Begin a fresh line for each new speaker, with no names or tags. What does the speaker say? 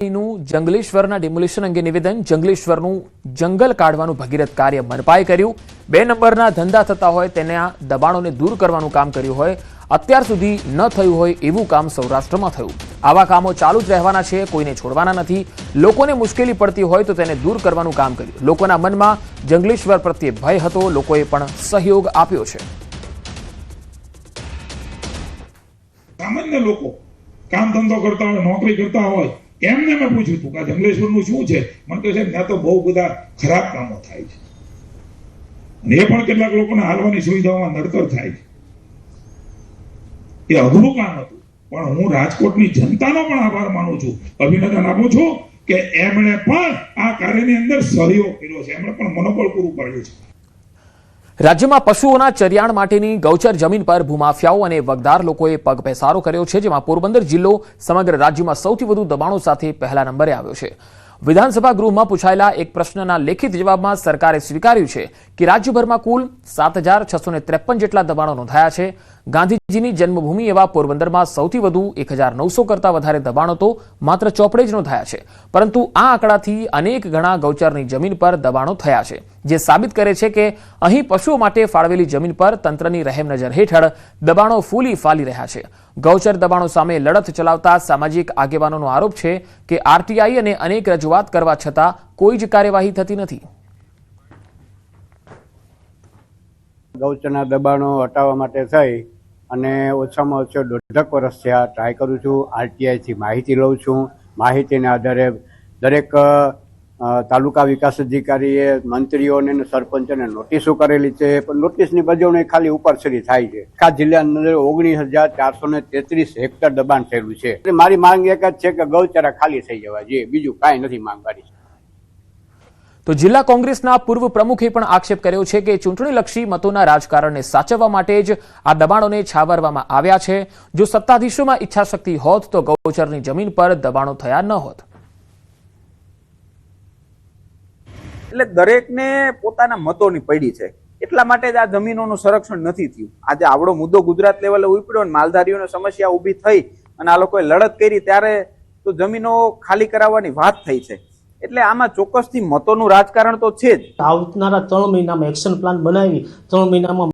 જંગલેશ્વરના demolition અંગે નિવેદન જંગલેશ્વરનું જંગલ કાઢવાનું ભગીરથ કાર્ય મનપાએ કર્યું। 2 નંબરના ધંધા થતા હોય તેના દબાણોને દૂર કરવાનું કામ કર્યું હોય। અત્યાર સુધી ન થયું હોય એવું કામ સૌરાષ્ટ્રમાં થયું। આવા કામો ચાલુ જ રહેવાના છે, કોઈને છોડવાના નથી। લોકોને મુશ્કેલી પડતી હોય તો તેને દૂર કરવાનું કામ કર્યું। લોકોના મનમાં જંગલેશ્વર પ્રત્યે ભય હતો, લોકોએ પણ સહયોગ આપ્યો છે।
સામાન્ય લોકો કામ ધંધો કરતા હોય, નોકરી કરતા હોય, એમને મેં પૂછ્યું હતું કે જંગલેશ્વરનું શું છે। મને કહે છે ત્યાં તો બહુ બધા ખરાબ કામો થાય છે અને એ પણ કેટલાક લોકોને હાલવાની સુવિધાઓમાં નડતર થાય છે। એ અઘરું કામ હતું, પણ હું રાજકોટની જનતાનો પણ આભાર માનું છું, અભિનંદન આપું છું કે એમણે પણ આ કાર્યની અંદર સહયોગ કર્યો છે, એમણે પણ મનોબળ પૂરું પાડ્યું છે।
રાજ્યમાં પશુઓના ચરિયાણ માટેની ગૌચર જમીન પર ભૂમાફિયાઓ અને વગદાર લોકોએ પગપેસારો કર્યો છે, જેમાં પોરબંદર જિલ્લો સમગ્ર રાજ્યમાં સૌથી વધુ દબાણો સાથે પહેલા નંબરે આવ્યો છે। વિધાનસભા ગૃહમાં પૂછાયેલા એક પ્રશ્નના લેખિત જવાબમાં સરકારે સ્વીકાર્યું છે કે રાજ્યભરમાં કુલ 7,653 જેટલા દબાણો નોંધાયા છે। ગાંધીજીની જન્મભૂમિ એવા પોરબંદરમાં સૌથી વધુ 1,900 કરતાં વધારે દબાણો તો માત્ર ચોપડે જ નોંધાયા છે, પરંતુ આ આંકડાથી અનેક ગણા ગૌચરની જમીન પર દબાણો થયા છે, જે સાબિત કરે છે કે અહીં પશુઓ માટે ફાળવેલી જમીન પર તંત્રની રહેમ નજર હેઠળ દબાણો ફૂલી ફાલી રહ્યા છે। ગૌચર દબાણો સામે લડત ચલાવતા સામાજિક આગેવાનોનો આરોપ છે કે આરટીઆઈ અને અનેક રજૂઆત કરવા છતાં કોઈ જ કાર્યવાહી થતી નથી।
ગૌચરના દબાણો હટાવવા માટે થઈ અને ઓછામાં ઓછો 1.5 વર્ષથી આ ટ્રાય કરું છું। આરટીઆઈથી માહિતી લઉં છું। માહિતીના આધારે દરેક તાલુકા વિકાસ અધિકારીએ મંત્રીઓને અને સરપંચોને નોટિસો કરેલી છે, પણ નોટિસની બજવણી ખાલી ઉપરછડી થાય છે। આખા જિલ્લાની અંદર 19,433 હેક્ટર દબાણ થયેલું છે। મારી માંગ એક જ છે કે ગૌચરા ખાલી થઈ જવા જોઈએ, બીજું કાંઈ નથી માંગ મારી।
તો જિલ્લા કોંગ્રેસના પૂર્વ પ્રમુખે પણ આક્ષેપ કર્યો છે કે ચૂંટણીલક્ષી મતોના રાજકારણને સાચવવા માટે જ આ દબાણોને છાવરવામાં આવ્યા છે। જો સત્તાધીશોમાં ઈચ્છાશક્તિ હોત તો ગૌચરની જમીન પર દબાણો થયા ન હોત।
એટલે દરેકને પોતાના મતોની પડી છે, એટલા માટે જ આ જમીનોનું સંરક્ષણ નથી થયું। આજે આવડો મુદ્દો ગુજરાત લેવલે ઉપડ્યો અને માલધારીઓને સમસ્યા ઊભી થઈ અને આ લોકોએ લડત કરી ત્યારે તો જમીનો ખાલી કરાવવાની વાત થઈ છે। એટલે આમાં ચોક્કસથી મતોનું રાજકારણ તો છે જ।
આવનારા 3 મહિનામાં એક્શન પ્લાન બનાવી 3 મહિનામાં